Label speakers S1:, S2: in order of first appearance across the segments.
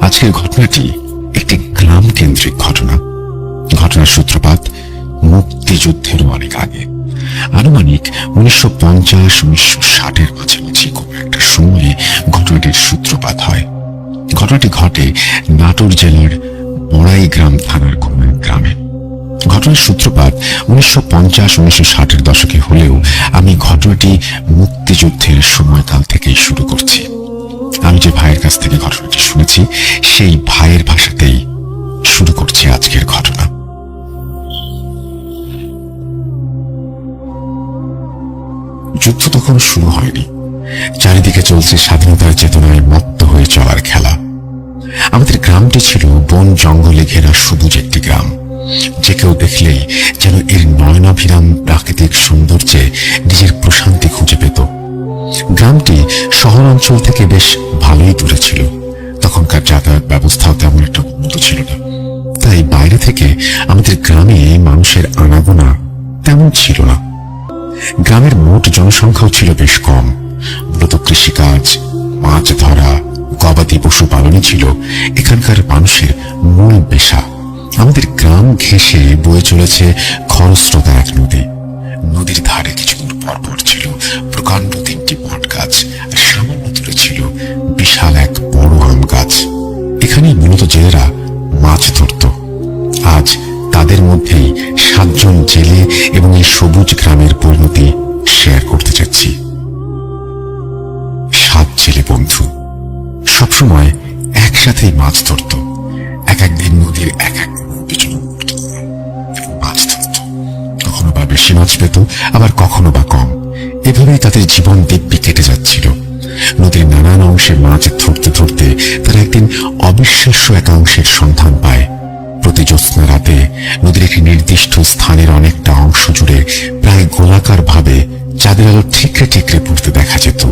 S1: আজকের ঘটনাটি একটি গ্রাম কেন্দ্রিক ঘটনা। ঘটনার সূত্রপাত মুক্তিযুদ্ধেরও অনেক আগে, আনুমানিক 1950-1960-এর মাঝামাঝি কোনো একটা সময়ে ঘটনাটির সূত্রপাত হয়। ঘটনাটি ঘটে নাটোর জেলার বড়াইগ্রাম থানার কোন এক গ্রামে। ঘটনার সূত্রপাত 1950-1960-এর দশকে হলেও আমি ঘটনাটি মুক্তিযুদ্ধের সময়কাল থেকেই শুরু করছি। আমি যে ভাইয়ের কাছ থেকে ঘটনাটি শুনেছি সেই ভাইয়ের ভাষাতেই শুরু করছি আজকের ঘটনা। যুদ্ধ তখন শুরু হয়নি, চারিদিকে চলছে স্বাধীনতার চেতনায় মত্ত হয়ে চলার খেলা। আমাদের গ্রামটি ছিল বন জঙ্গলে ঘেরা সবুজ একটি গ্রাম, যে কেউ দেখলেই যেন এর নয়নাভিরাম প্রাকৃতিক সৌন্দর্যে নিজের প্রশান্তি খুঁজে পেত। গ্রামটি শহর অঞ্চল থেকে বেশ ভালোই দূরে ছিল। তখনকার যাতায়াত ব্যবস্থাও তেমন একটা উন্নত ছিল না, তাই বাইরে থেকে আমাদের গ্রামে মানুষের আনাগোনা তেমন ছিল না। গ্রামের মোট জনসংখ্যাও ছিল বেশ কম। মূলত কৃষিকাজ, মাছ ধরা, গবাদি পশু পালনই ছিল এখানকার মানুষের মূল পেশা। আমাদের গ্রাম ঘেঁষে বয়ে চলেছে খরস্রোতা এক নদী। নদীর ধারে কিছু দূর পরপর ছিল প্রকাণ্ড 3টি বট গাছ, আর সামান্য দূরে ছিল বিশাল এক বড় আম গাছ। এখানেই মূলত জেলেরা মাছ ধরত। আজ তাদের মধ্যেই 7 জন জেলে এবং এই সবুজ গ্রামের পরিণতি শেয়ার করতে চাচ্ছি। 7 জেলে বন্ধু সবসময় একসাথেই মাছ ধরত। একদিন নদীর এক পেছনে মাছ ধরত, কখনো বা বেশি মাছ পেত, আবার কখনো বা কম। এভাবেই তাদের জীবন দিব্যি কেটে যাচ্ছিল। নদীর নানান অংশে মাছ ধরতে ধরতে তারা একদিন অবিশ্বাস্য একাংশের সন্ধান পায়। প্রতি জ্যোৎস্না রাতে নদীর একটি নির্দিষ্ট স্থানের অনেকটা অংশ জুড়ে প্রায় গোলাকার ভাবে চাঁদের আলো ঠিকরে ঠিকরে পড়তে দেখা যেত,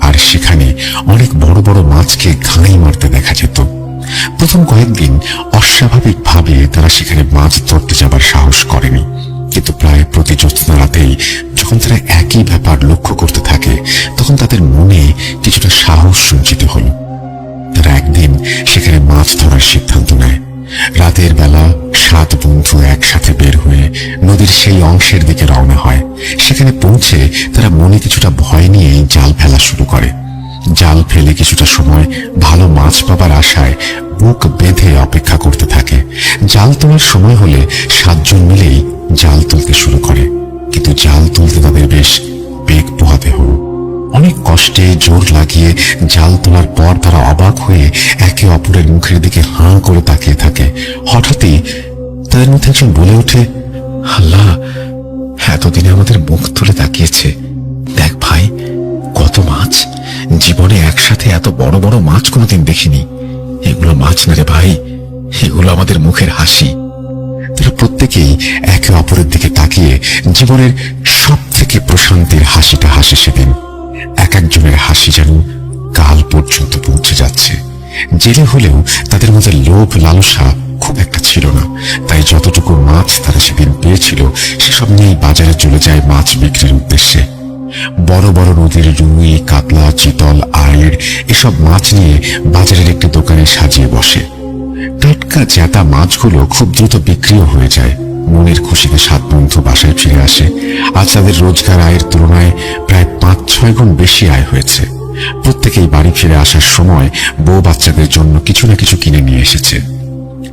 S1: আর সেখানে অনেক বড় বড় মাছকে ঘাই মারতে দেখা যেত। প্রথম কয়েকদিন অস্বাভাবিক ভাবে তারা সেখানে মাছ ধরতে যাবার সাহস করেনি, কিন্তু প্রায় প্রতি জ্যোৎস্না রাতেই যখন তারা একই ব্যাপার লক্ষ্য করতে থাকে, তখন তাদের মনে কিছুটা সাহস সঞ্চিত হল। তারা একদিন সেখানে মাছ ধরার সিদ্ধান্ত নেয়। রাতের বেলা 7 বন্ধু একসাথে বের হয়ে নদীর সেই অংশের দিকে রওনা হয়। সেখানে পৌঁছে তারা মনে কিছুটা ভয় নিয়েই জাল ফেলা শুরু করে। জাল ফেলে কিছুটা সময় ভালো মাছ পাবার আশায় বুক বেঁধে অপেক্ষা করতে থাকে। জাল তোলার সময় হলে 7 জন মিলেই জাল তুলতে শুরু করে, কিন্তু জাল তুলতে তাদের বেশ বেগ পোহাতে হল। অনেক কষ্টে জোর লাগিয়ে জাল তোলার পর তারা অবাক হয়ে একে অপরের মুখের দিকে হাঁ করে তাকিয়ে থাকে। হঠাৎই তাদের মধ্যে একজন বলে ওঠে, আল্লাহ, এতদিনে আমাদের মুখ তুলে তাকিয়েছে। দেখ ভাই, কত মাছ! জীবনে একসাথে এত বড় বড় মাছ কোনোদিন দেখিনি। এগুলো মাছ না রে ভাই, এগুলো আমাদের মুখের হাসি। তারা প্রত্যেকেই একে অপরের দিকে তাকিয়ে জীবনের সব থেকে প্রশান্তির হাসিটা হাসে সেদিন। এক একজনের হাসি যেন কাল পর্যন্ত পৌঁছে যাচ্ছে। জেলে হলেও তাদের মধ্যে লোভ লালসা খুব একটা ছিল না, তাই যতটুকু মাছ তারা সেদিন পেয়েছিল সেসব নিয়েই বাজারে চলে যায় মাছ বিক্রির উদ্দেশ্যে। বড় বড় নদীর রুই, কাতলা, চিতল, আইড় এসব মাছ নিয়ে বাজারের একটি দোকানে সাজিয়ে বসে। টাটকা জ্যাতা মাছগুলো খুব দ্রুত বিক্রিও হয়ে যায়। মনের খুশিতে 7 বন্ধু বাসায় ফিরে আসে। আজ তাদের রোজগার আয়ের তুলনায় প্রায় 5-6 গুণ বেশি আয় হয়েছে। প্রত্যেকেই বাড়ি ফিরে আসার সময় বউ বাচ্চাদের জন্য কিছু না কিছু কিনে নিয়ে এসেছে।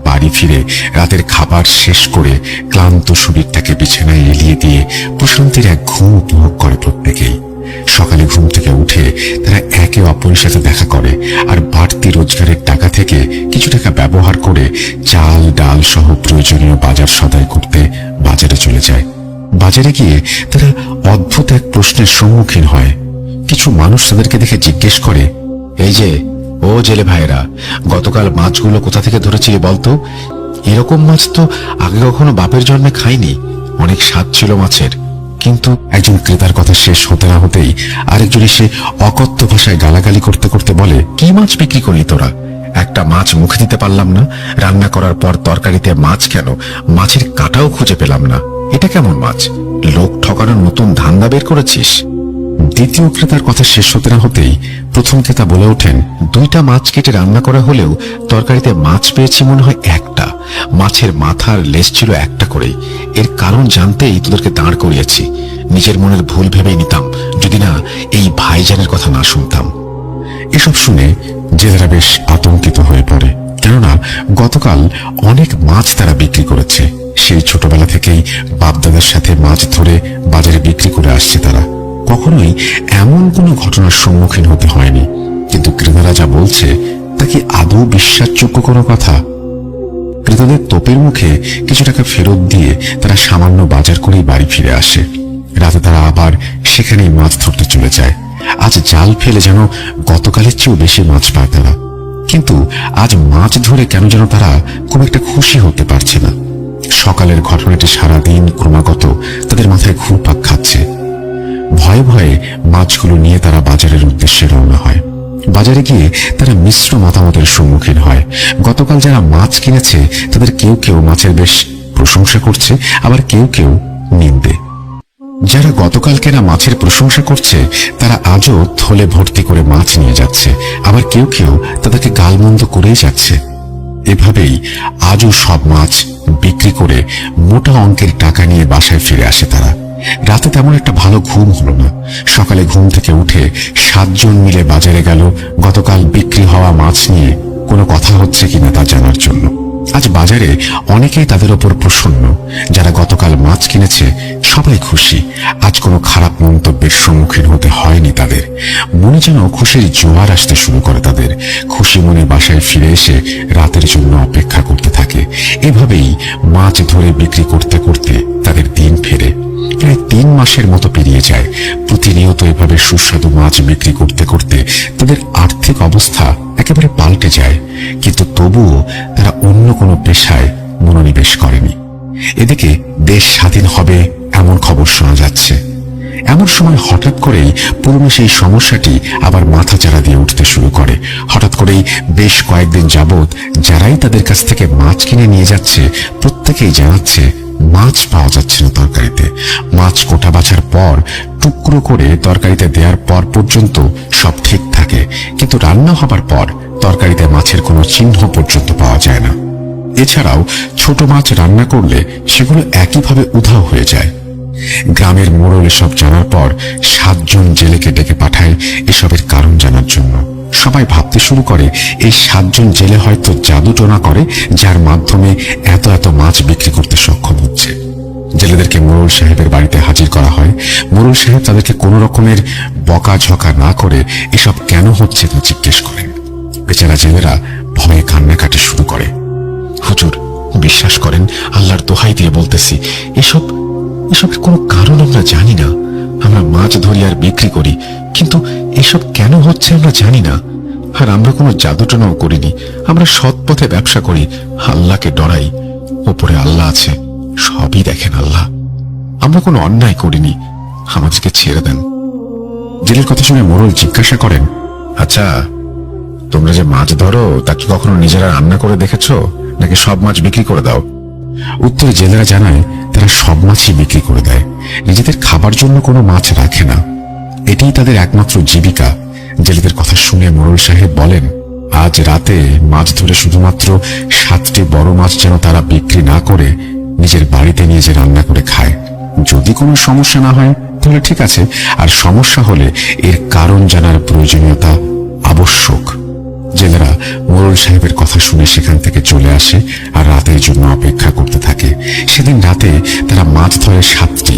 S1: বাড়ি ফিরে রাতের খাবার শেষ করে ক্লান্ত শরীরটাকে বিছানায় এলিয়ে দিয়ে প্রশান্তির এক ঘুম উপভোগ করে প্রত্যেকেই। সকালে ঘুম থেকে উঠে তারা একে অপরের সাথে দেখা করে, আর বাড়তি রোজগারের টাকা থেকে কিছু টাকা ব্যবহার করে চাল, ডাল সহ প্রয়োজনীয় বাজার সদাই করতে বাজারে চলে যায়। বাজারে গিয়ে তারা অদ্ভুত এক প্রশ্নের সম্মুখীন হয়। কিছু মানুষ তাদেরকে দেখে জিজ্ঞেস করে, এই যে ও জেলে ভাইরা, গতকাল মাছগুলো কোথা থেকে ধরেছিলি বলতো? এরকম মাছ তো আগে কখনো বাপের জন্মে খাইনি, অনেক স্বাদ ছিল মাছের। কিন্তু একজন ক্রেতার কথা শেষ হতে না হতেই আরেকজন এসে অকথ্য ভাষায় গালাগালি করতে করতে বলে, কি মাছ বিক্রি করলি তোরা? একটা মাছ মুখে দিতে পারলাম না, রান্না করার পর তরকারিতে মাছ কেন, মাছের কাঁটাও খুঁজে পেলাম না। এটা কেমন মাছ? লোক ঠকানোর নতুন ধান্দা বের করেছিস? দ্বিতীয় ক্রেতার কথা শেষ হতে না হতেই প্রথম ক্রেতা বলে ওঠেন, 2টা মাছ কেটে রান্না করা হলেও তরকারিতে মাছ পেয়েছি মনে হয় একটা। মাছের মাথার লেজ ছিল একটা করেই। এর কারণ জানতেই তোদেরকে দাঁড় করিয়েছি। নিজের মনের ভুল ভেবেই নিতাম, যদি না এই ভাইজানের কথা না শুনতাম। এসব শুনে জেলেরা বেশ আতঙ্কিত হয়ে পড়ে, কেননা গতকাল অনেক মাছ তারা বিক্রি করেছে। সেই ছোটবেলা থেকেই বাপদাদার সাথে মাছ ধরে বাজারে বিক্রি করে আসছে তারা। কখনোই এমন কোনো ঘটনার সম্মুখীন হতে হয়নি। কিন্তু ক্রেতারা যা বলছে তা কি আদৌ বিশ্বাসযোগ্য কোনো কথা? ক্রেতাদের তোপের মুখে কিছু টাকা ফেরত দিয়ে তারা সামান্য বাজার করেই বাড়ি ফিরে আসে। রাতে তারা আবার সেখানেই মাছ ধরতে চলে যায়। আজ জাল ফেলে যেন গতকালের চেয়েও বেশি মাছ পায় তারা। কিন্তু আজ মাছ ধরে কেন যেন তারা খুব একটা খুশি হতে পারছে না। সকালের ঘটনাটি সারাদিন ক্রমাগত তাদের মাথায় ঘুরপাক খাচ্ছে। ভয়ে ভয়ে মাছগুলো নিয়ে তারা বাজারের উদ্দেশ্যে রওনা হয়। বাজারে গিয়ে তারা মিশ্র মতামতের সম্মুখীন হয়। গতকাল যারা মাছ কিনেছে তাদের কেউ কেউ মাছের বেশ প্রশংসা করছে, আবার কেউ কেউ নিন্দে। যারা গতকাল কেনা মাছের প্রশংসা করছে তারা আজও থলে ভর্তি করে মাছ নিয়ে যাচ্ছে, আবার কেউ কেউ তাদেরকে গালমন্দ করেই যাচ্ছে। এভাবেই আজও সব মাছ বিক্রি করে মোটা অঙ্কের টাকা নিয়ে বাসায় ফিরে আসে তারা। রাতে তেমন একটা ভালো ঘুম হলো না। সকালে ঘুম থেকে উঠে 7 জন মিলে বাজারে গেল গতকাল বিক্রি হওয়া মাছ নিয়ে কোনো কথা হচ্ছে কিনা তা জানার জন্য। আজ বাজারে অনেকেই তাদের ওপর প্রসন্ন। যারা গতকাল মাছ কিনেছে সবাই খুশি। আজ কোনো খারাপ মন্তব্যের সম্মুখীন হতে হয়নি তাদের। মনে যেন খুশির জোয়ার আসতে শুরু করে তাদের। খুশি মনে বাসায় ফিরে এসে রাতের জন্য অপেক্ষা করতে থাকে। এভাবেই মাছ ধরে বিক্রি করতে করতে তাদের দিন ফেরে। প্রায় 3 মাসের মতো পেরিয়ে যায়। প্রতিনিয়ত এভাবে সুস্বাদু মাছ বিক্রি করতে করতে তাদের আর্থিক অবস্থা একেবারে পাল্টে যায়। কিন্তু তবুও তারা অন্য কোনো পেশায় মনোনিবেশ করেনি। এদিকে দেশ স্বাধীন হবে এমন খবর শোনা যাচ্ছে। এমন সময় হঠাৎ করেই পুরনো সেই সমস্যাটি আবার মাথাচাড়া দিয়ে উঠতে শুরু করে। হঠাৎ করেই বেশ কয়েকদিন যাবৎ যারাই তাদের কাছ থেকে মাছ কিনে নিয়ে যাচ্ছে প্রত্যেকেই জানাচ্ছে মাছ পাওয়া যাচ্ছে না তরকারিতে। মাছ কোটা বাছার পর টুকরো করে তরকারিতে দেওয়ার পর পর্যন্ত সব ঠিক থাকে, কিন্তু রান্না হবার পর তরকারিতে মাছের কোনো চিহ্ন পর্যন্ত পাওয়া যায় না। এছাড়াও ছোট মাছ রান্না করলে সেগুলো একইভাবে উধাও হয়ে যায়। গ্রামের মোড়ল এসব জানার পর 7 জন জেলেকে ডেকে পাঠায় এসবের কারণ জানার জন্য। সবাই ভাবতে শুরু করে এই 7 জন জেলে হয়তো জাদু টোনা করে, যার মাধ্যমে এত এত মাছ বিক্রি করতে সক্ষম হচ্ছে। জেলেদেরকে মোড়ল সাহেবের বাড়িতে হাজির করা হয়। মোড়ল সাহেব তাদেরকে কোনো রকমের বকাঝকা না করে এসব কেন হচ্ছে তা জিজ্ঞেস করেন। বেচারা জেলেরা ভয়ে কান্নাকাটি শুরু করে। হুজুর, বিশ্বাস করেন, আল্লাহর দোহাই দিয়ে বলতেছি, এসবের কোনো কারণ আমরা জানি না। আমরা মাছ ধরি আর বিক্রি করি, কিন্তু এসব কেন হচ্ছে আমরা জানি না। আর আমরা কোনো জাদুটনাও করিনি। আমরা সৎ পথে ব্যবসা করি, আল্লাহকে ডরাই। ওপরে আল্লাহ আছে, সবই দেখেন আল্লাহ। আমরা কোনো অন্যায় করিনি, আমাদেরকে ছেড়ে দেন। জেলের কথা শুনে মোড়ল জিজ্ঞাসা করেন, আচ্ছা, তোমরা যে মাছ ধরো তা কি কখনো নিজেরা রান্না করে দেখেছো, নাকি সব মাছ বিক্রি করে দাও? উত্তরে জেলেরা জানায় তারা সব মাছই বিক্রি করে দেয়, নিজেদের খাবার জন্য কোনো মাছ রাখে না। এটাই তাদের একমাত্র জীবিকা। জেলেদের কথা শুনে মোড়ল সাহেব বলেন, আজ রাতে মাছ ধরে শুধুমাত্র 7টি বড় মাছ যেন তারা বিক্রি না করে নিজের বাড়িতে নিয়ে যে রান্না করে খায়। যদি কোনো সমস্যা না হয় তাহলে ঠিক আছে, আর সমস্যা হলে এর কারণ জানার প্রয়োজনীয়তা আবশ্যক। জেলেরা মোড়ল সাহেবের কথা শুনে সেখান থেকে চলে আসে আর রাতের জন্য অপেক্ষা করতে থাকে। সেদিন রাতে তারা মাছ ধরে 7টি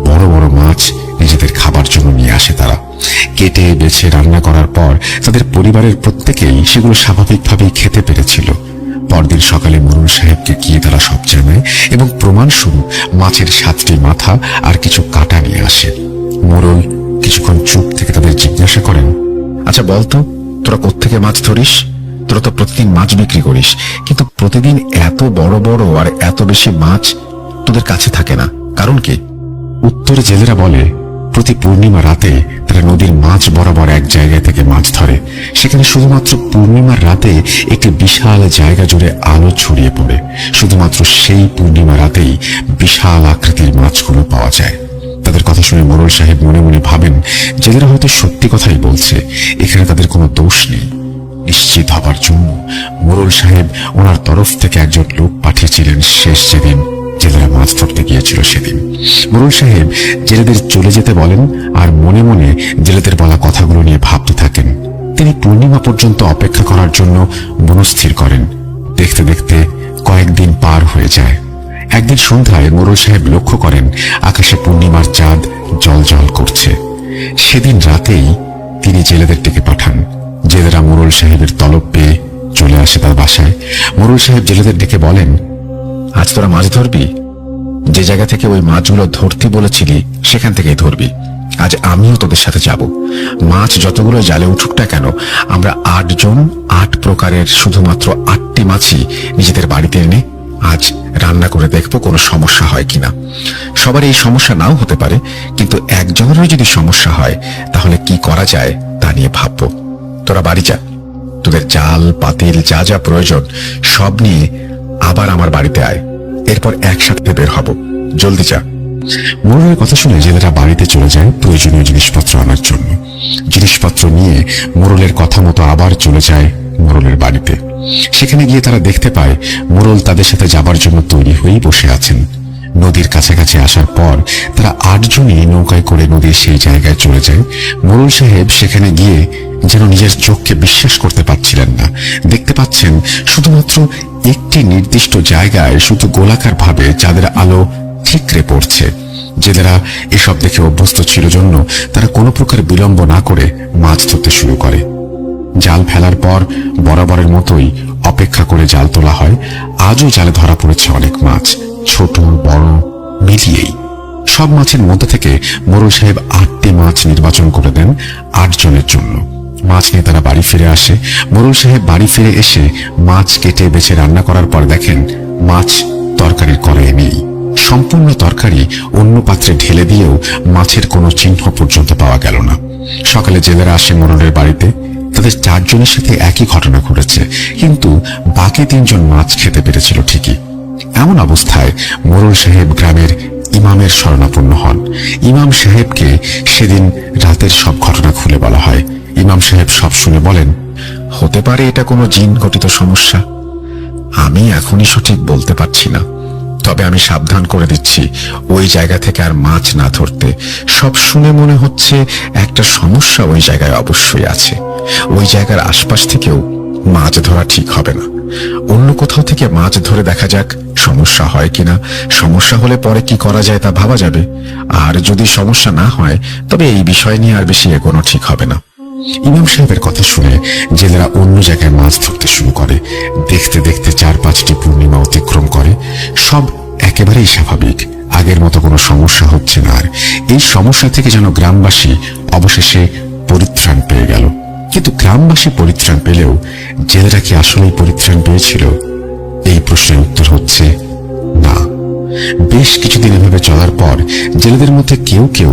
S1: বড় বড় মাছ নিজেদের খাবার জন্য নিয়ে আসে। তারা কেটে বেছে রান্না করার পর তাদের পরিবারের প্রত্যেকেই সেগুলো স্বাভাবিকভাবেই খেতে পেরেছিল। পরদিন সকালে মোড়ল সাহেবকে গিয়ে তারা সব জানায় এবং প্রমাণস্বরূপ মাছের 7টি মাথা আর কিছু কাটা নিয়ে আসে। মোড়ল কিছুক্ষণ চুপ থেকে তাদের জিজ্ঞাসা করেন, আচ্ছা বলতো, তোরা কোত্থেকে মাছ ধরিস? তোরা তো প্রতিদিন মাছ বিক্রি করিস, কিন্তু প্রতিদিন এত বড় বড় আর এত বেশি মাছ তোদের কাছে থাকে না, কারণ কি? উত্তরে জেলেরা বলে, প্রতি পূর্ণিমা রাতে তারা নদীর মাছ বরাবর এক জায়গা থেকে মাছ ধরে। সেখানে শুধুমাত্র পূর্ণিমার রাতে একটি বিশাল জায়গা জুড়ে আলো ছড়িয়ে পড়ে। শুধুমাত্র সেই পূর্ণিমা রাতেই বিশাল আকৃতির মাছগুলো পাওয়া যায়। তাদের কথা শুনে মোড়ল সাহেব মনে মনে ভাবেন জেলেরা হয়তো সত্যি কথাই বলছে, এখানে তাদের কোনো দোষ নেই। নিশ্চিত হবার জন্য মোড়ল সাহেব ওনার তরফ থেকে একজন লোক পাঠিয়েছিলেন শেষ যেদিন জেলেরা মাছ ধরতে গিয়েছিল সেদিন। মোড়ল সাহেব জেলেদের চলে যেতে বলেন আর মনে মনে জেলেদের বলা কথাগুলো নিয়ে ভাবতে থাকেন। তিনি পূর্ণিমা পর্যন্ত অপেক্ষা করার জন্য মনস্থির করেন। দেখতে দেখতে কয়েকদিন পার হয়ে যায়। একদিন সন্ধ্যায় মোড়ল সাহেব লক্ষ্য করেন আকাশে পূর্ণিমার চাঁদ জ্বলজ্বল করছে। সেদিন রাতেই তিনি জেলেদের ডেকে পাঠান। জেলেরা মোড়ল সাহেবের তলব পেয়ে চলে আসে তার বাসায়। মোড়ল সাহেব জেলেদের ডেকে বলেন, আজ তোরা মাছ ধরবি? যে জায়গা থেকে ওই মাছগুলো ধরতে বলেছিলি সেখান থেকেই ধরবি। আজ আমিও তোদের সাথে যাব। মাছ যতগুলো জালে উঠুক না কেন, আমরা 8 জন 8 প্রকারের শুধুমাত্র 8টি মাছই নিজেদের বাড়িতে এনে আজ রান্না করে দেখবো কোনো সমস্যা হয় কিনা। সবার এই সমস্যা নাও হতে পারে, কিন্তু একজনেরও যদি সমস্যা হয় তাহলে কি করা যায় তা নিয়ে ভাববো। তোরা বাড়ি যা, তোদের জাল পাতিল যা যা প্রয়োজন সব নিয়ে আবার আমার বাড়িতে আয়, এরপর একসাথে বের হব। জলদি যা। মোড়লের কথা শুনে জেলেরা বাড়িতে চলে যায় প্রয়োজনীয় জিনিসপত্র আনার জন্য। জিনিসপত্র নিয়ে মোড়লের কথা মতো আবার চলে যায় মোড়লের বাড়িতে। সেখানে গিয়ে তারা দেখতে পায় মোড়ল তাদের সাথে যাবার জন্য তৈরি হয়েই বসে আছেন। নদীর কাছাকাছি আসার পর তারা 8 জনই নৌকায় করে নদীর সেই জায়গায় চলে যায়। মোড়ল সাহেব সেখানে গিয়ে যেন নিজের চোখকে বিশ্বাস করতে পারছিলেন না। দেখতে পাচ্ছেন শুধুমাত্র একটি নির্দিষ্ট জায়গায় শুধু গোলাকার ভাবে চাঁদের আলো ঠিকরে পড়ছে। জেলেরা এসব দেখে অভ্যস্ত ছিল জন্য তারা কোনো প্রকার বিলম্ব না করে মাছ ধরতে শুরু করে। জাল ফেলার পর বরাবরের মতোই অপেক্ষা করে জাল তোলা হয়। আজও জালে ধরা পড়েছে অনেক মাছ, ছোট বড় মিলিয়েই। সব মাছের মধ্যে থেকে মোড়ল সাহেব 8টি মাছ নির্বাচন করে দেন 8 জনের জন্য। মাছ নিয়ে তারা বাড়ি ফিরে আসে। মোড়ল সাহেব বাড়ি ফিরে এসে মাছ কেটে বেছে রান্না করার পর দেখেন মাছ তরকারির কড়াইয়ে নেই। সম্পূর্ণ তরকারি অন্য পাত্রে ঢেলে দিয়েও মাছের কোনো চিহ্ন পর্যন্ত পাওয়া গেল না। সকালে জেলেরা আসে মোড়লের বাড়িতে। তাদের 4 জনের সাথে একই ঘটনা ঘটেছে, কিন্তু বাকি 3 জন মাছ খেতে পেরেছিল ঠিকই। এমন অবস্থায় মোড়ল সাহেব গ্রামের ইমামের শরণাপন্ন হন। ইমাম সাহেবকে সেদিন রাতের সব ঘটনা খুলে বলা হয়। ইমাম সাহেব সব শুনে বলেন, হতে পারে এটা কোনো জিন ঘটিত সমস্যা, আমি এখনই সঠিক বলতে পারছি না, তবে আমি সাবধান করে দিচ্ছি ওই জায়গা থেকে আর মাছ না ধরতে। সব শুনে মনে হচ্ছে একটা সমস্যা ওই জায়গায় অবশ্যই আছে। ওই জায়গার আশপাশ থেকেও মাছ ধরা ঠিক হবে না। অন্য কোথাও থেকে মাছ ধরে দেখা যাক সমস্যা হয় কিনা। সমস্যা হলে পরে কি করা যায় তা ভাবা যাবে। আর যদি সমস্যা না হয় তবে এই বিষয় নিয়ে আর বেশি এগোনো ঠিক হবে না। ইমাম সাহেবের কথা শুনে জেলেরা অন্য জায়গায় মাছ ধরতে শুরু করে। দেখতে দেখতে 4-5টি পূর্ণিমা অতিক্রম করে। সব একেবারেই স্বাভাবিক, আগের মতো কোনো সমস্যা হচ্ছে না। আর এই সমস্যা থেকে যেন গ্রামবাসী অবশেষে পরিত্রাণ পেয়ে গেল। কিন্তু গ্রামবাসী পরিত্রাণ পেলেও জেলেরা কি আসলেই পরিত্রাণ পেয়েছিল? এই প্রশ্নের উত্তর হচ্ছে না। বেশ কিছুদিন এভাবে চলার পর জেলেদের মধ্যে কেউ কেউ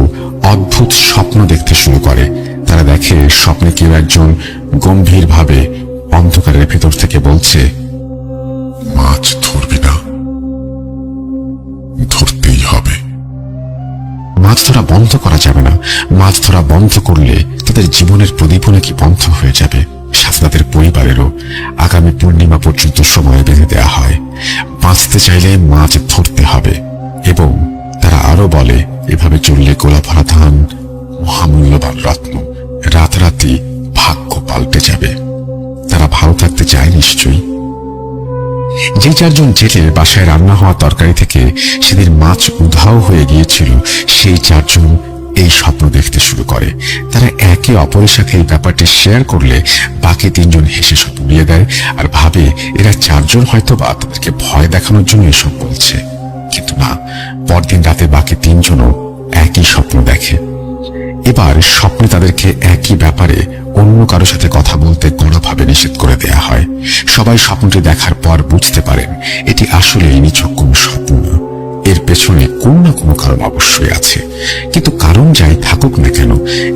S1: অদ্ভুত স্বপ্ন দেখতে শুরু করে। তারা দেখে স্বপ্নে কেউ একজন গম্ভীরভাবে অন্ধকারের ভেতর থেকে বলছে, মাছ ধরবি না? ধরতেই হবে। মাছ ধরা বন্ধ করা যাবে না। মাছ ধরা বন্ধ করলে তাদের জীবনের প্রদীপ নাকি বন্ধ হয়ে যাবে। সাথে তাদের পরিবারেরও। আগামী পূর্ণিমা পর্যন্ত সময় বেঁধে দেওয়া হয়। বাঁচতে চাইলে মাছ ধরতে হবে। এবং তারা আরো বলে, এভাবে চললে গোলা ভরা ধান, মহামূল্যবান রত্ন রাতারাতি ভাগ্য পাল্টে যাবে। তারা ভালো থাকতে চায় নিশ্চয়ই। যে 4 জন জেলের বাসায় রান্না হওয়া তরকারি থেকে সেদিন মাছ উধাও হয়ে গিয়েছিল, সেই 4 জন এই স্বপ্ন দেখতে শুরু করে। তারা একে অপরের সাথে এই ব্যাপারটি শেয়ার করলে বাকি 3 জন হেসে সব উড়িয়ে দেয় আর ভাবে এরা 4 জন হয়তো বা তাদেরকে ভয় দেখানোর জন্য এসব বলছে। কিন্তু না, পরদিন রাতে বাকি 3 জনও একই স্বপ্ন দেখে। এবার স্বপ্নে তাদেরকে একই ব্যাপারে অন্য কারো সাথে কথা বলতে কোনোভাবে নিষেধ করে দেয়া হয়। সবাই স্বপ্নটি দেখার পর বুঝতে পারেন এটি আসলে নিছক কোনো স্বপ্ন না, এর পেছনে কোনো না কোনো কারণ অবশ্যই আছে। কিন্তু কারণ যাই থাকুক না কেন,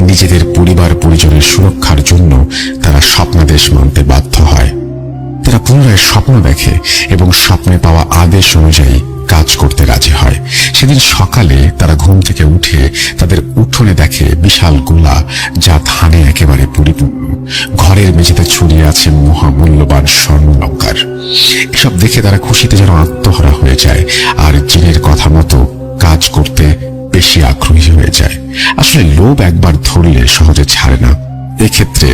S1: নিজেদের পরিবার পরিজনের সুরক্ষার জন্য তারা স্বপ্নাদেশ মানতে বাধ্য হয়। তারা পুনরায় স্বপ্ন দেখে এবং স্বপ্নে পাওয়া আদেশ অনুযায়ী কাজ করতে রাজি হয়। সেদিন সকালে তারা ঘুম থেকে উঠে তাদের উঠোনে দেখে বিশাল গোলা, যা ধানে একেবারে পরিপূর্ণ। ঘরের মেঝেতে ছড়িয়ে আছে মহামূল্যবান স্বর্ণলঙ্কার। এসব দেখে তারা খুশিতে যেন আত্মহারা হয়ে যায় আর জিনের কথা মতো কাজ করতে বেশি আগ্রহী হয়ে যায়। আসলে লোভ একবার ধরলে সহজে ছাড়ে না। এক্ষেত্রে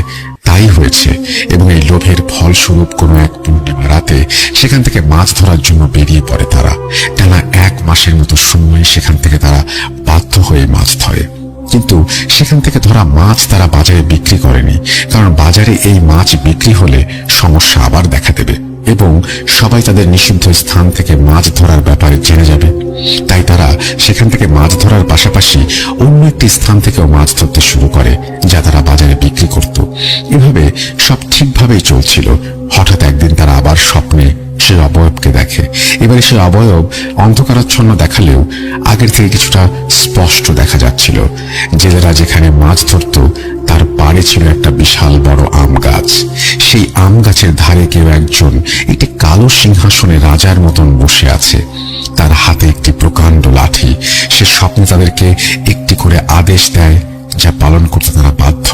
S1: তাই হয়েছে এবং এই লোভের ফলস্বরূপ কোনো এক পূর্ণিমা রাতে সেখান থেকে মাছ ধরার জন্য বেরিয়ে পড়ে তারা। টানা 1 মাসের মতো সময় সেখান থেকে তারা বাধ্য হয়ে মাছ ধরে। কিন্তু সেখান থেকে ধরা মাছ তারা বাজারে বিক্রি করেনি, কারণ বাজারে এই মাছ বিক্রি হলে সমস্যা আবার দেখা দেবে এবং সবাই তাদের নিষিদ্ধ স্থান থেকে মাছ ধরার ব্যাপারে জেনে যাবে। তাই তারা সেখান থেকে মাছ ধরার পাশাপাশি অন্য একটি স্থান থেকেও মাছ ধরতে শুরু করে, যা তারা বাজারে বিক্রি করত। এভাবে সব ঠিকভাবেই চলছিল। হঠাৎ একদিন তারা আবার স্বপ্নে সে অবয়বকে দেখে। এবারে সে অবয়ব অন্ধকারাচ্ছন্ন দেখালেও আগের থেকে কিছুটা স্পষ্ট দেখা যাচ্ছিল। জেলেরা যেখানে মাছ ধরত তার পাড়ে ছিল একটা বিশাল বড় আম গাছ। সেই আম গাছের ধারে কেউ একজন একটি কালো সিংহাসনে রাজার মতন বসে আছে। তার হাতে একটি প্রকাণ্ড লাঠি। সে স্বপ্নে তাদেরকে একটি করে আদেশ দেয়, যা পালন করতে তারা বাধ্য।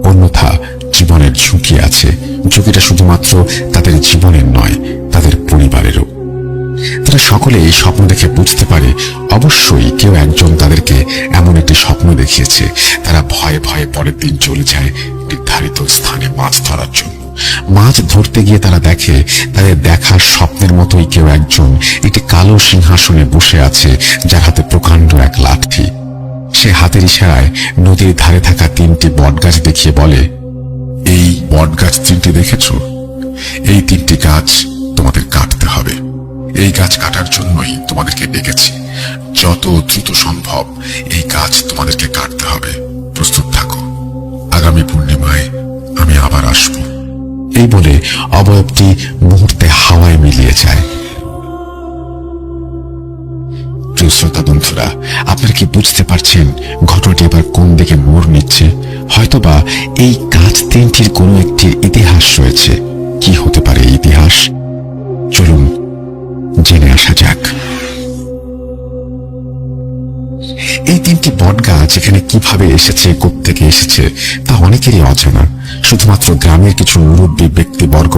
S1: অন্যথা জীবনের ঝুঁকি আছে। ঝুঁকিটা শুধুমাত্র তাদের জীবনের নয়, তাদের পরিবারেরও। তারা সকলে এই স্বপ্ন দেখে বুঝতে পারে অবশ্যই কেউ একজন তাদেরকে এমন একটি স্বপ্ন দেখিয়েছে। তারা ভয়ে ভয়ে পরের দিন চলে যায় নির্ধারিত স্থানে মাছ ধরার জন্য। মাছ ধরতে গিয়ে তারা দেখে তাদের দেখা স্বপ্নের মতোই কেউ একজন একটি কালো সিংহাসনে বসে আছে, যার হাতে প্রকাণ্ড এক লাঠি। সে হাতের ইশারায় নদীর ধারে থাকা 3টি বটগাছ দেখিয়ে বলে, এই বটগাছ 3টি দেখেছ? এই 3টি গাছ তোমাদের কাটতে হবে। এই গাছ কাটার জন্যই তোমাদেরকে ডেকেছি। যত দ্রুত সম্ভব এই গাছ তোমাদেরকে কাটতে হবে। প্রস্তুত থাকো, আগামী পূর্ণিমায় আমি আবার আসব। এই বলে অবয়বটি মুহূর্তে হাওয়ায় মিলিয়ে যায়। প্রিয় শ্রোতা বন্ধুরা, আপনারা কি বুঝতে পারছেন ঘটনাটি এবার কোন দিকে মোড় নিচ্ছে? হয়তোবা এই গাছ 3টির কোনো একটির ইতিহাস রয়েছে। কি হতে পারে এই ইতিহাস? চলুন জেনে আসা যাক। এই 3টি বটগাছ এখানে কিভাবে এসেছে, কোত্থেকে এসেছে তা অনেকেরই অজানা। শুধুমাত্র গ্রামের কিছু মুরব্বী ব্যক্তিবর্গ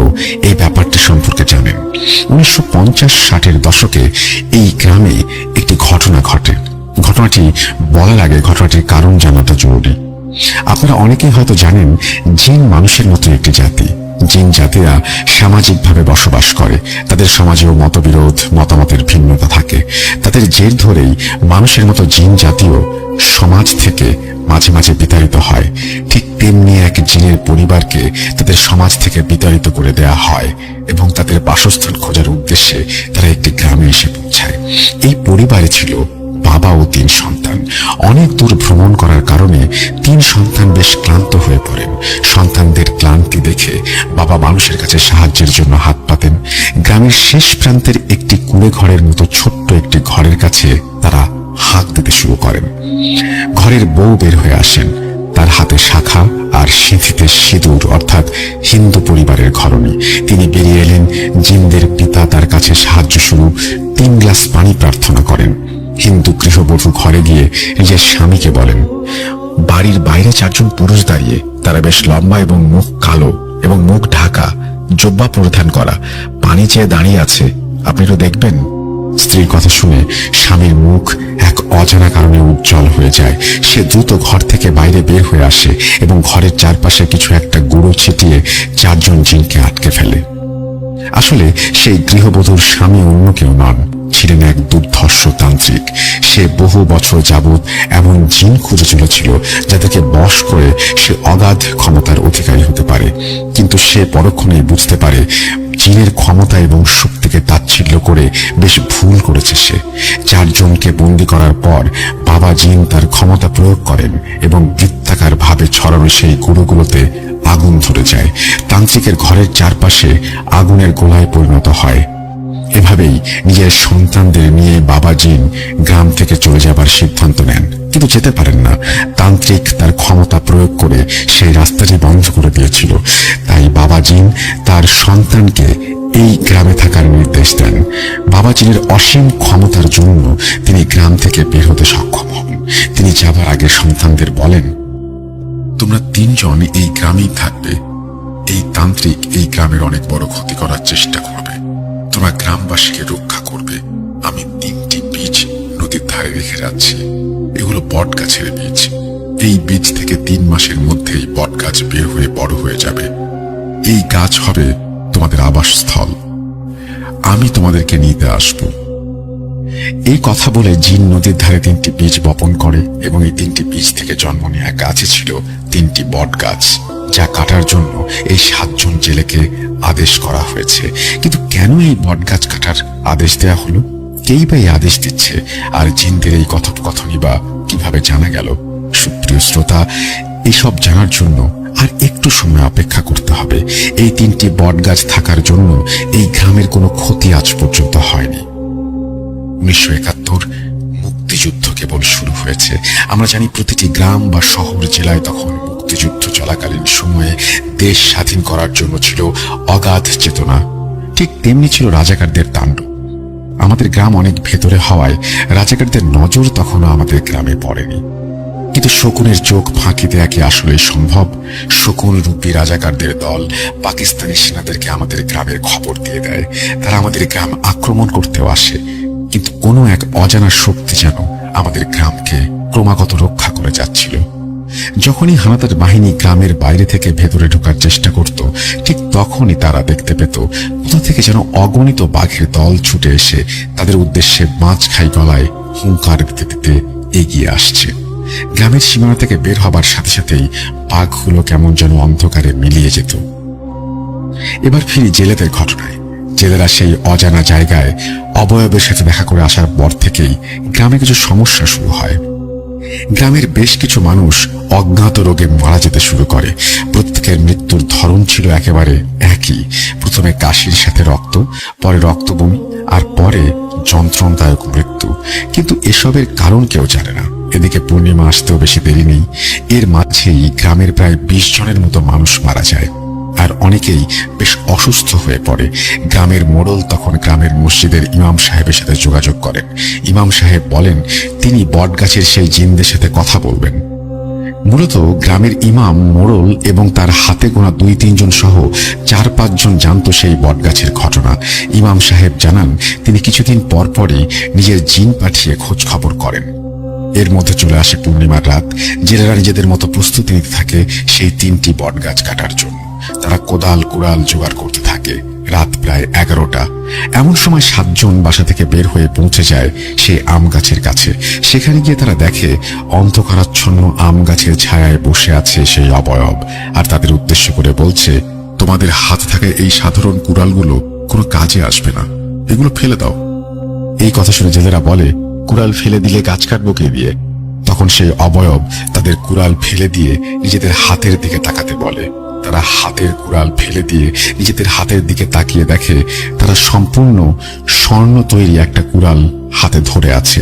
S1: এই ব্যাপারটি সম্পর্কে জানেন। 1950-60-এর দশকে এই গ্রামে একটি ঘটনা ঘটে। ঘটনাটি বলার আগে ঘটনাটির কারণ জানাটা জরুরি। আপনারা অনেকেই হয়তো জানেন, জিন মানুষের মতো একটি জাতি। জিন জাতিরা সামাজিকভাবে বসবাস করে। তাদের সমাজেও মতবিরোধ, মতামতের ভিন্নতা থাকে। তাদের জের ধরেই মানুষের মতো জিন জাতীয় সমাজ থেকে মাঝে মাঝে বিতাড়িত হয়। ঠিক তেমনি এক জিনের পরিবারকে তাদের সমাজ থেকে বিতাড়িত করে দেয়া হয় এবং তাদের বাসস্থান খোঁজার উদ্দেশ্যে তারা একটি গ্রামে এসে পৌঁছায়। এই পরিবারে ছিল বাবা ও 3 সন্তান। অনেক দূর ভ্রমণ করার কারণে 3 সন্তান বেশ ক্লান্ত হয়ে পড়েন। সন্তানদের ক্লান্তি দেখে বাবা মানুষের কাছে সাহায্যের জন্য হাত পাতেন। গ্রামের শেষ প্রান্তের একটি কুঁড়ে ঘরের মতো ছোট্ট একটি ঘরের কাছে তারা হাত দিতে শুরু করেন। ঘরের বউ বের হয়ে আসেন। তার হাতে শাখা আর সিঁথিতে সিঁদুর, অর্থাৎ হিন্দু পরিবারের ঘরণী। তিনি বেরিয়ে এলেন। জিনদের পিতা তার কাছে সাহায্য স্বরূপ 3 গ্লাস পানি প্রার্থনা করেন। হিন্দু গৃহবধূ ঘরে গিয়ে নিজের স্বামীকে বলেন, বাড়ির বাইরে 4 জন পুরুষ দাঁড়িয়ে। তারা বেশ লম্বা এবং মুখ কালো এবং মুখ ঢাকা, জব্বা পরিধান করা, পানি চেয়ে দাঁড়িয়ে আছে। আপনি তো দেখবেন। স্ত্রীর কথা শুনে স্বামীর মুখ এক অজানা কারণে উজ্জ্বল হয়ে যায়। সে দ্রুত ঘর থেকে বাইরে বের হয়ে আসে এবং ঘরের চারপাশে কিছু একটা গুঁড়ো ছিটিয়ে 4 জন জিনকে আটকে ফেলে। আসলে সেই গৃহবধূর স্বামী অন্য কেউ নন, ছিলেন এক দুর্ধর্ষ তান্ত্রিক। সে বহু বছর যাবৎ এমন জিন খুঁজে চলেছিল যাদেরকে বশ করে সে অগাধ ক্ষমতার অধিকারী হতে পারে। কিন্তু সে পরক্ষণেই বুঝতে পারে জিনের ক্ষমতা এবং শক্তিকে তাচ্ছিল্য করে বেশ ভুল করেছে সে। 4 জনকে বন্দী করার পর বাবা জিন তার ক্ষমতা প্রয়োগ করেন এবং বৃত্তাকার ভাবে ছড়ানো সেই গুঁড়োগুলোতে আগুন ধরে যায়। তান্ত্রিকের ঘরের চারপাশে আগুনের গোলায় পরিণত হয়। এভাবেই নিজের সন্তানদের নিয়ে বাবা জিন গ্রাম থেকে চলে যাবার সিদ্ধান্ত নেন। কিন্তু যেতে পারেন না। তান্ত্রিক তার ক্ষমতা প্রয়োগ করে সেই রাস্তাটি বন্ধ করে দিয়েছিল। তাই বাবা জিন তার সন্তানকে এই গ্রামে থাকার নির্দেশ দেন। বাবা জিনের অসীম ক্ষমতার জন্য তিনি গ্রাম থেকে বের হতে সক্ষম হন। তিনি যাবার আগে সন্তানদের বলেন, তোমরা 3 জন এই গ্রামেই থাকবে। এই তান্ত্রিক এই গ্রামের অনেক বড় ক্ষতি করার চেষ্টা করবে। তোমরা গ্রামবাসীকে রক্ষা করবে। আমি 3টি বীজ নদীর ধারে রেখে যাচ্ছি। এগুলো বট গাছের বীজ। এই বীজ থেকে 3 মাসের মধ্যেই বট গাছ বের হয়ে বড় হয়ে যাবে। এই গাছ হবে তোমাদের আবাসস্থল। আমি তোমাদেরকে নিতে আসব। এই কথা বলে জিন নদীর ধারে 3টি বীজ বপন করে এবং এই 3টি বীজ থেকে জন্ম নেওয়া গাছে ছিল 3টি বট গাছ, যা কাটার জন্য এই 7 জন জেলেকে আদেশ করা হয়েছে। কিন্তু কেন এই বট গাছ কাটার আদেশ দেয়া হলো? কেই বা এই আদেশ দিচ্ছে? আর জিনদের এই কথোপকথনই বা কিভাবে জানা গেল? সুপ্রিয় শ্রোতা, এইসব জানার জন্য আর একটু সময় অপেক্ষা করতে হবে। এই 3টি বট গাছ থাকার জন্য এই গ্রামের কোনো ক্ষতি আজ পর্যন্ত হয়নি। 1971 মুক্তিযুদ্ধ কেবল শুরু হয়েছে। আমরা জানি প্রতিটি গ্রাম বা শহর জেলায় তখন মুক্তিযুদ্ধ চলাকালীন সময়ে দেশ স্বাধীন করার জন্য ছিল অগাধ চেতনা। ঠিক তেমনি ছিল রাজাকারদের তাণ্ডব। আমাদের গ্রাম অনেক ভেতরে হওয়ায় রাজাকারদের নজর তখনও আমাদের গ্রামে পড়েনি। কিন্তু শকুনের চোখ ফাঁকি দেয়া কি আসলে সম্ভব? শকুন রূপী রাজাকারদের দল পাকিস্তানি সেনাদেরকে আমাদের গ্রামের খবর দিয়ে দেয়। তারা আমাদের গ্রাম আক্রমণ করতেও আসে। কিন্তু কোনো এক অজানা শক্তি যেন আমাদের গ্রামকে ক্রমাগত রক্ষা করে যাচ্ছিল। যখনই হানাদার বাহিনী গ্রামের বাইরে থেকে ভেতরে ঢোকার চেষ্টা করত, ঠিক তখনই তারা দেখতে পেত কোথা থেকে যেন অগণিত বাঘের দল ছুটে এসে তাদের উদ্দেশ্যে মাছ-খাই গলায় হুঙ্কার দিতে দিতে এগিয়ে আসছে। গ্রামের সীমানা থেকে বের হবার সাথে সাথেই বাঘগুলো কেমন যেন অন্ধকারে মিলিয়ে যেত। এবার ফিরি জেলেদের ঘটনায়। জেলেরা সেই অজানা জায়গায় অবয়বের সাথে দেখা করে আসার পর থেকেই গ্রামে কিছু সমস্যা শুরু হয়। গ্রামের বেশ কিছু মানুষ অজ্ঞাত রোগে মারা যেতে শুরু করে। প্রত্যেকের মৃত্যুর ধরন ছিল একেবারে একই। প্রথমে কাশির সাথে রক্ত, পরে রক্তবমি, আর পরে যন্ত্রণাদায়ক মৃত্যু। কিন্তু এসবের কারণ কেউ জানে না। এদিকে পূর্ণিমা আসতেও বেশি দেরি নেই। এর মাঝেই গ্রামের প্রায় 20 জনের মতো মানুষ মারা যায়, আর অনেকেই বেশ অসুস্থ হয়ে পড়ে। গ্রামের মোড়ল তখন গ্রামের মসজিদের ইমাম সাহেবের সাথে যোগাযোগ করেন। ইমাম সাহেব বলেন তিনি বটগাছের সেই জিনদের সাথে কথা বলবেন। মূলত গ্রামের ইমাম, মোড়ল এবং তার হাতে গোনা 2-3 জন সহ 4-5 জন জানত সেই বটগাছের ঘটনা। ইমাম সাহেব জানান তিনি কিছুদিন পর পরই নিজের জিন পাঠিয়ে খোঁজ খবর করেন। এর মধ্যে চলে আসে পূর্ণিমার রাত। জেলেরা নিজেদের মতো প্রস্তুতি নিতে থাকে সেই 3টি বটগাছ কাটার জন্য। তারা কোদাল কুড়াল জোগাড় করতে থাকে। রাত প্রায় 11টা। এমন সময় 7 জন বাসা থেকে বের হয়ে পৌঁছে যায় সেই আম গাছের কাছে। সেখানে গিয়ে তারা দেখে অন্ধকারাচ্ছন্ন আম গাছের ছায়ায় বসে আছে সেই অবয়ব, আর তাদের উদ্দেশ্য করে বলছে, তোমাদের হাতে থাকা এই সাধারণ কুড়ালগুলো কোনো কাজে আসবে না, এগুলো ফেলে দাও। এই কথা শুনে জেলেরা বলে, কুড়াল ফেলে দিলে গাছ কাটবো কে দিয়ে? তখন সেই অবয়ব তাদের কুড়াল ফেলে দিয়ে নিজেদের হাতের দিকে তাকাতে বলে। তারা হাতের কুড়াল ফেলে দিয়ে নিজেদের হাতের দিকে তাকিয়ে দেখে তারা সম্পূর্ণ স্বর্ণ তৈরি একটা কুড়াল হাতে ধরে আছে।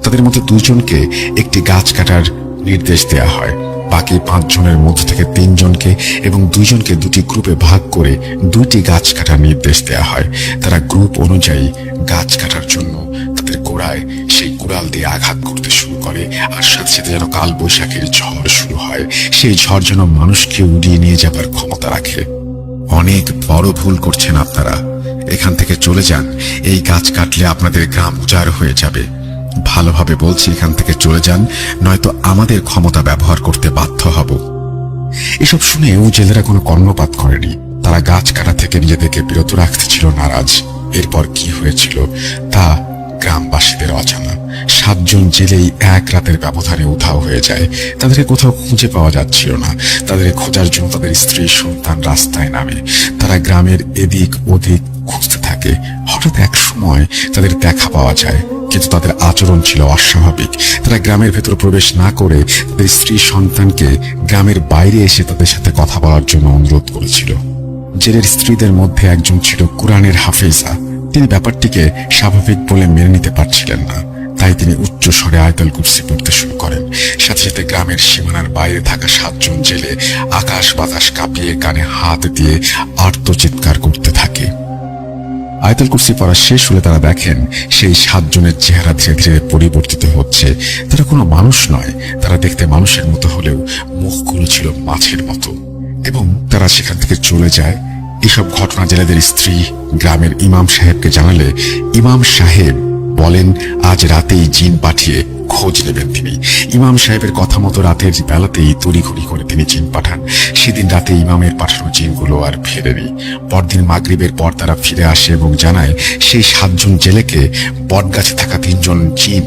S1: তাদের মধ্যে 2 জনকে একটি গাছ কাটার নির্দেশ দেয়া হয়। বাকি 5 জনের মধ্যে থেকে 3 জনকে এবং 2 জনকে 2টি গ্রুপে ভাগ করে 2টি গাছ কাটার নির্দেশ দেয়া হয়। তারা গ্রুপ অনুযায়ী গাছ কাটার জন্য তাদের গোড়ায় সেই কুড়াল দিয়ে আঘাত করতে শুরু করে। আর সাথে সাথে যেন কাল বৈশাখের ঝড় শুরু হয়। সেই ঝড় যেন মানুষকে উড়িয়ে নিয়ে যাবার ক্ষমতা রাখে। অনেক বড় ভুল করছেন আপনারা। এখান থেকে চলে যান। এই গাছ কাটলে আপনাদের গ্রাম উজাড় হয়ে যাবে। ভালোভাবে বলছি, এখান থেকে চলে যান, নয়তো আমাদের ক্ষমতা ব্যবহার করতে বাধ্য হব। এসব শুনেও জেলেরা কোনো কর্ণপাত করেনি। তারা গাছ কাটা থেকে নিজেদেরকে বিরত রাখতে ছিল নারাজ। এরপর কি হয়েছিল তা গ্রামবাসীদের অজানা। 7 জন জেলেই এক রাতের ব্যবধানে উধাও হয়ে যায়। তাদেরকে কোথাও খুঁজে পাওয়া যাচ্ছিল না। তাদের খোঁজার জন্য তাদের স্ত্রী সন্তান রাস্তায় নামে। তারা গ্রামের এদিক ওদিক খুঁজতে থাকে। হঠাৎ এক সময় তাদের দেখা পাওয়া যায়, কিন্তু তাদের আচরণ ছিল অস্বাভাবিক। তারা গ্রামের ভেতর প্রবেশ না করে তাদের স্ত্রী সন্তানকে গ্রামের বাইরে এসে তাদের সাথে কথা বলার জন্য অনুরোধ করেছিল। জেলের স্ত্রীদের মধ্যে একজন ছিল কুরআনের হাফেজা। তিনি ব্যাপারটিকে স্বাভাবিক বলে মেনে নিতে পারছিলেন না। তাই তিনি উচ্চ স্বরে আয়াতুল কুরসি পড়তে শুরু করেন। সাথে সাথে গ্রামের সীমানার বাইরে থাকা 7 জন জেলে আকাশ বাতাস কাঁপিয়ে কানে হাত দিয়ে আর্তচিৎকার করতে থাকে। আয়াতুল কুরসি পড়া শেষ হলে তারা দেখেন সেই 7 জনের চেহারা ধীরে ধীরে পরিবর্তিত হচ্ছে। তারা কোনো মানুষ নয়, তারা দেখতে মানুষের মতো হলেও মুখগুলো ছিল মাছের মতো, এবং তারা সেখান থেকে চলে যায়। এসব ঘটনা জেলেদের স্ত্রী গ্রামের ইমাম সাহেবকে জানালে ইমাম সাহেব বলেন আজ রাতেই জিন পাঠিয়ে খোঁজ নেবেন তিনি। ইমাম সাহেবের কথা মতো রাতের বেলাতেই তড়িঘড়ি করে তিনি জিন পাঠান। সেদিন রাতে ইমামের পাঠানো জিনগুলো আর ফেরেনি। পরদিন মাগরিবের পর তারা ফিরে আসে এবং জানায় সেই 7 জন জেলেকে বটগাছে থাকা 3 জন জিন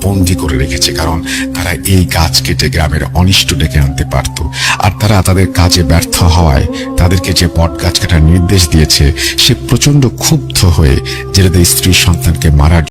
S1: বন্দি করে রেখেছে, কারণ তারা এই গাছ কেটে গ্রামের অনিষ্ট ডেকে আনতে পারত। আর তারা তাদের কাজে ব্যর্থ হওয়ায় তাদেরকে যে বট গাছ কাটার নির্দেশ দিয়েছে সে প্রচন্ড ক্ষুব্ধ হয়ে জেলেদের স্ত্রী সন্তানকে মারার